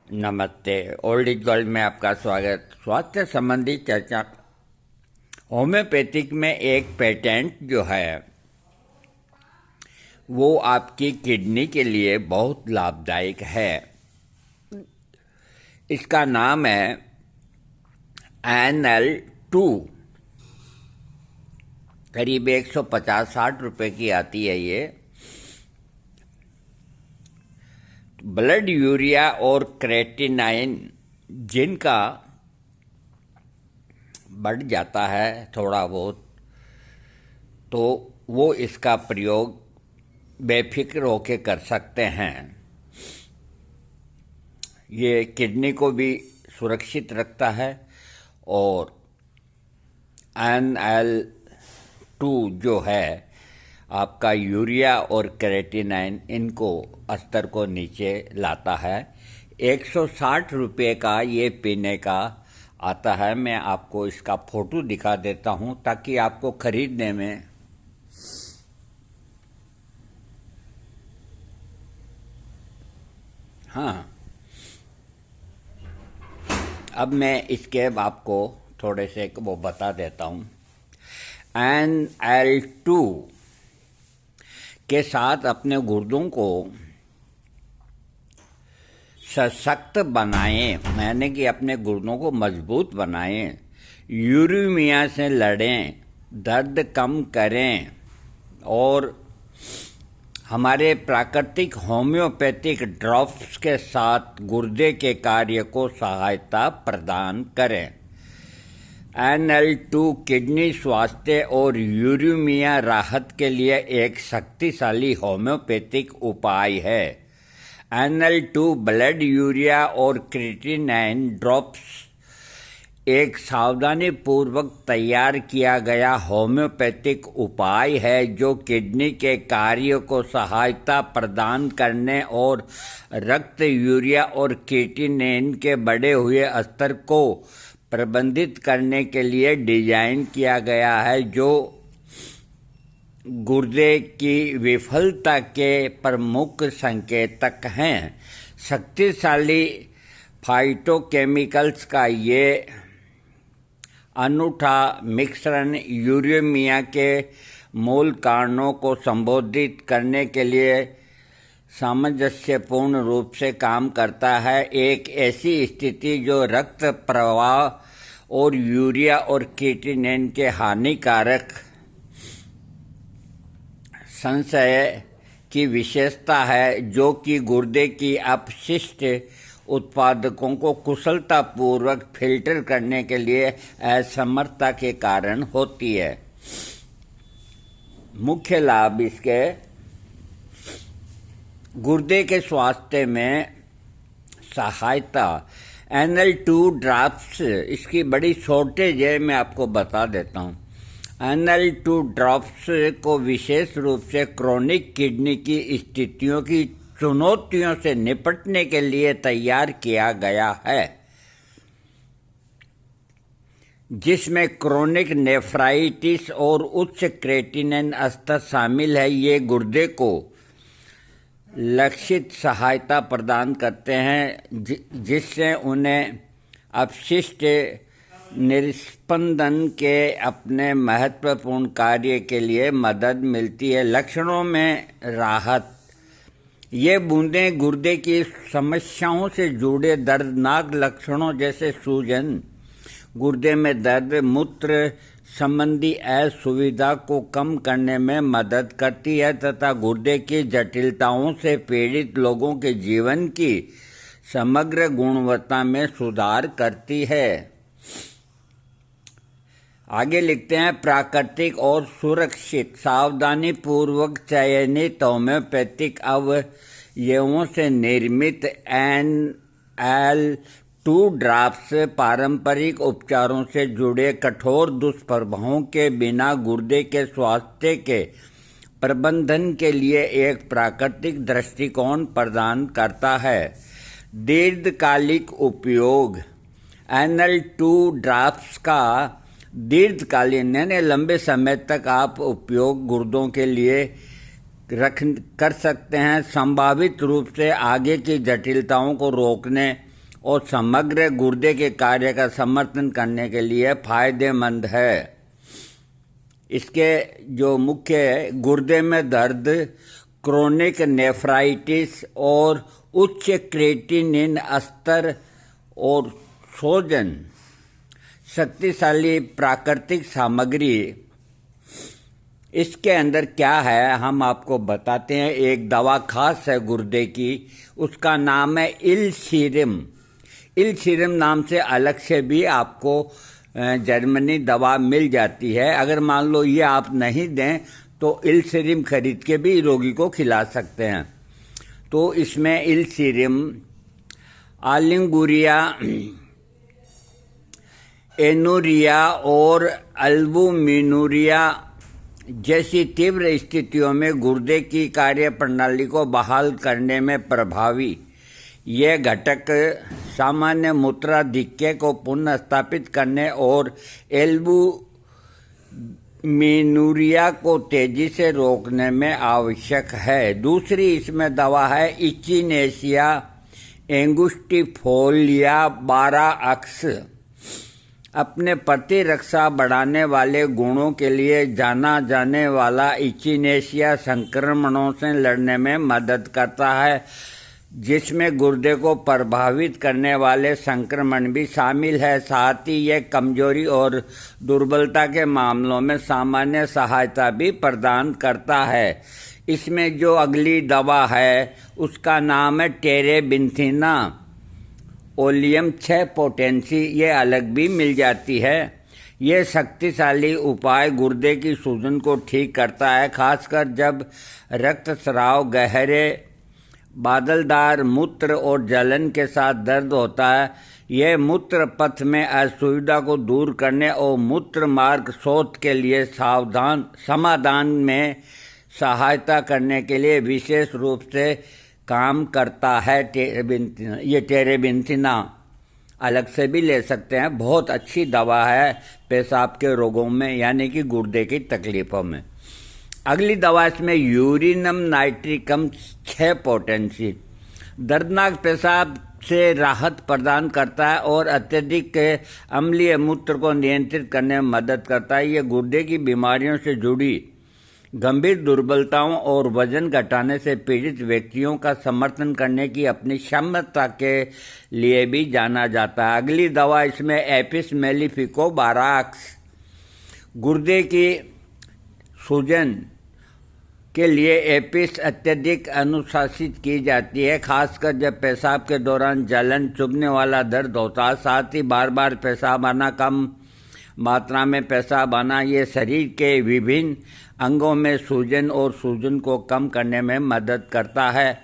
नमस्ते। Old is gold में आपका स्वागत। स्वास्थ्य संबंधी चर्चा। होम्योपैथिक में एक पेटेंट जो है वो आपकी किडनी के लिए बहुत लाभदायक है। इसका नाम है NL2। करीब 150-60 रुपए की आती है ये। ब्लड यूरिया और क्रेटिनाइन जिनका बढ़ जाता है थोड़ा बहुत, तो वो इसका प्रयोग बेफिक्र होकर कर सकते हैं। ये किडनी को भी सुरक्षित रखता है और NL2 जो है आपका यूरिया और क्रेटिनाइन इनको स्तर को नीचे लाता है। 160 रुपये का ये पीने का आता है। मैं आपको इसका फोटो दिखा देता हूँ ताकि आपको खरीदने में हाँ, अब मैं इसके आपको थोड़े से वो बता देता हूँ। NL2 के साथ अपने गुर्दों को सशक्त बनाएं, यानी कि अपने गुर्दों को मजबूत बनाएं, यूरेमिया से लड़ें, दर्द कम करें और हमारे प्राकृतिक होम्योपैथिक ड्रॉप्स के साथ गुर्दे के कार्य को सहायता प्रदान करें। NL2 किडनी स्वास्थ्य और यूरेमिया राहत के लिए एक शक्तिशाली होम्योपैथिक उपाय है। NL2 ब्लड यूरिया और क्रेटिनाइन ड्रॉप्स एक सावधानीपूर्वक तैयार किया गया होम्योपैथिक उपाय है जो किडनी के कार्य को सहायता प्रदान करने और रक्त यूरिया और क्रेटिनिन के बढ़े हुए स्तर को प्रबंधित करने के लिए डिजाइन किया गया है, जो गुर्दे की विफलता के प्रमुख संकेतक हैं। शक्तिशाली फाइटोकेमिकल्स का ये अनूठा मिश्रण यूरेमिया के मूल कारणों को संबोधित करने के लिए सामंजस्यपूर्ण रूप से काम करता है। एक ऐसी स्थिति जो रक्त प्रवाह और यूरिया और क्रेटिनिन के हानिकारक संचय की विशेषता है, जो कि गुर्दे की अपशिष्ट उत्पादकों को कुशलतापूर्वक फिल्टर करने के लिए असमर्थता के कारण होती है। मुख्य लाभ इसके गुर्दे के स्वास्थ्य में सहायता। NL2 ड्रॉप्स इसकी बड़ी शॉर्टेज है, मैं आपको बता देता हूँ। NL2 ड्रॉप्स को विशेष रूप से क्रोनिक किडनी की स्थितियों की चुनौतियों से निपटने के लिए तैयार किया गया है, जिसमें क्रोनिक नेफ्राइटिस और उच्च क्रेटिनिन स्तर शामिल है। ये गुर्दे को लक्षित सहायता प्रदान करते हैं, जिससे उन्हें अपशिष्ट निस्पंदन के अपने महत्वपूर्ण कार्य के लिए मदद मिलती है। लक्षणों में राहत। ये बूंदें गुर्दे की समस्याओं से जुड़े दर्दनाक लक्षणों जैसे सूजन, गुर्दे में दर्द, मूत्र संबंधी असुविधा को कम करने में मदद करती है तथा गुर्दे की जटिलताओं से पीड़ित लोगों के जीवन की समग्र गुणवत्ता में सुधार करती है। आगे लिखते हैं, प्राकृतिक और सुरक्षित सावधानीपूर्वक चयनित होम्योपैथिक अवयवों से निर्मित NL2 ड्रॉप्स पारंपरिक उपचारों से जुड़े कठोर दुष्प्रभावों के बिना गुर्दे के स्वास्थ्य के प्रबंधन के लिए एक प्राकृतिक दृष्टिकोण प्रदान करता है। दीर्घकालिक उपयोग। NL2 ड्रॉप्स का दीर्घकालीन यानी लंबे समय तक आप उपयोग गुर्दों के लिए कर सकते हैं। संभावित रूप से आगे की जटिलताओं को रोकने और समग्र गुर्दे के कार्य का समर्थन करने के लिए फायदेमंद है। इसके जो मुख्य गुर्दे में दर्द, क्रोनिक नेफ्राइटिस और उच्च क्रेटिनिन स्तर और सूजन। शक्तिशाली प्राकृतिक सामग्री। इसके अंदर क्या है हम आपको बताते हैं। एक दवा खास है गुर्दे की, उसका नाम है इलसीरिम। इलसीरिम नाम से अलग से भी आपको जर्मनी दवा मिल जाती है। अगर मान लो ये आप नहीं दें तो इलसीरिम खरीद के भी रोगी को खिला सकते हैं। तो इसमें इलसीरिम, आलिंगुरिया, एनुरिया और अल्बुमिनुरिया जैसी तीव्र स्थितियों में गुर्दे की कार्य प्रणाली को बहाल करने में प्रभावी। ये घटक सामान्य मूत्राधिक्य को पुनर्स्थापित करने और एल्बुमिनुरिया को तेजी से रोकने में आवश्यक है। दूसरी इसमें दवा है इचिनेसिया एंगुस्टिफोलिया 12X। अपने प्रतिरक्षा बढ़ाने वाले गुणों के लिए जाना जाने वाला इचिनेसिया संक्रमणों से लड़ने में मदद करता है, जिसमें गुर्दे को प्रभावित करने वाले संक्रमण भी शामिल है। साथ ही यह कमजोरी और दुर्बलता के मामलों में सामान्य सहायता भी प्रदान करता है। इसमें जो अगली दवा है उसका नाम है टेरेबिंथिना ओलियम 6 पोटेंसी। ये अलग भी मिल जाती है। ये शक्तिशाली उपाय गुर्दे की सूजन को ठीक करता है, खासकर जब रक्तस्राव, गहरे बादलदार मूत्र और जलन के साथ दर्द होता है। यह मूत्र पथ में असुविधा को दूर करने और मूत्र मार्ग शोथ के लिए समाधान में सहायता करने के लिए विशेष रूप से काम करता है। ये टेरेबिंथिना अलग से भी ले सकते हैं। बहुत अच्छी दवा है पेशाब के रोगों में, यानी कि गुर्दे की तकलीफ़ों में। अगली दवा इसमें यूरिनम नाइट्रिकम 6 पोटेंसी। दर्दनाक पेशाब से राहत प्रदान करता है और अत्यधिक अम्लीय मूत्र को नियंत्रित करने में मदद करता है। ये गुर्दे की बीमारियों से जुड़ी गंभीर दुर्बलताओं और वजन घटाने से पीड़ित व्यक्तियों का समर्थन करने की अपनी क्षमता के लिए भी जाना जाता है। अगली दवा इसमें एपिस मेलिफिको 12X। गुर्दे की सूजन के लिए एपिस अत्यधिक अनुशासित की जाती है, खासकर जब पेशाब के दौरान जलन, चुभने वाला दर्द होता है। साथ ही बार बार पेशाब आना, कम मात्रा में पेशाब आना, ये शरीर के विभिन्न अंगों में सूजन और सूजन को कम करने में मदद करता है।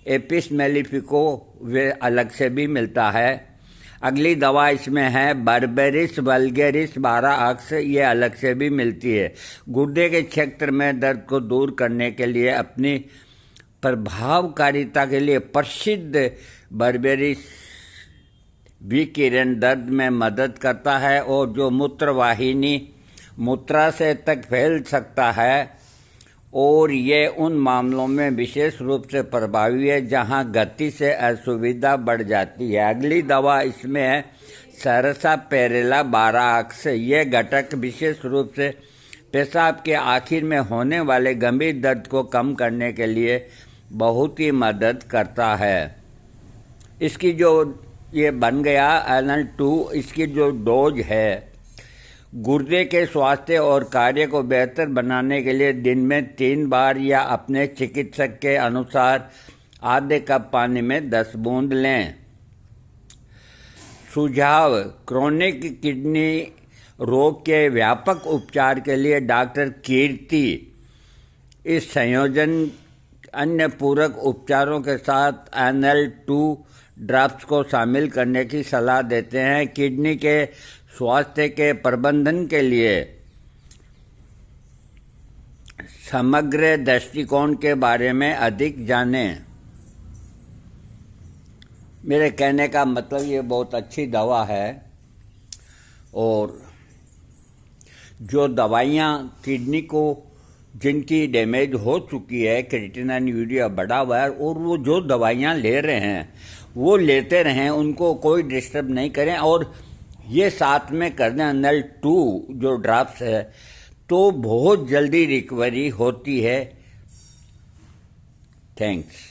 एपिस मेलिफिको वे अलग से भी मिलता है। अगली दवा इसमें है बर्बेरिस वल्गेरिस 12X। ये अलग से भी मिलती है। गुर्दे के क्षेत्र में दर्द को दूर करने के लिए अपनी प्रभावकारिता के लिए प्रसिद्ध बर्बेरिस विकिरण दर्द में मदद करता है और जो मूत्रवाहिनी मूत्राशय तक फैल सकता है, और ये उन मामलों में विशेष रूप से प्रभावी है जहां गति से असुविधा बढ़ जाती है। अगली दवा इसमें है सरसापेरेला 12X। ये घटक विशेष रूप से पेशाब के आखिर में होने वाले गंभीर दर्द को कम करने के लिए बहुत ही मदद करता है। इसकी जो ये बन गया NL2, इसकी जो डोज है गुर्दे के स्वास्थ्य और कार्य को बेहतर बनाने के लिए दिन में 3 बार या अपने चिकित्सक के अनुसार आधे कप पानी में 10 बूंद लें। सुझाव: क्रोनिक किडनी रोग के व्यापक उपचार के लिए डॉक्टर कीर्ति इस संयोजन अन्य पूरक उपचारों के साथ NL2 ड्रॉप्स को शामिल करने की सलाह देते हैं। किडनी के स्वास्थ्य के प्रबंधन के लिए समग्र दृष्टिकोण के बारे में अधिक जानें। मेरे कहने का मतलब ये बहुत अच्छी दवा है, और जो दवाइयाँ किडनी को जिनकी डैमेज हो चुकी है, क्रिएटिनिन यूरिया बढ़ा हुआ है, और वो जो दवाइयाँ ले रहे हैं वो लेते रहें, उनको कोई डिस्टर्ब नहीं करें, और ये साथ में कर दें नल 2 जो ड्रॉप्स है, तो बहुत जल्दी रिकवरी होती है। थैंक्स।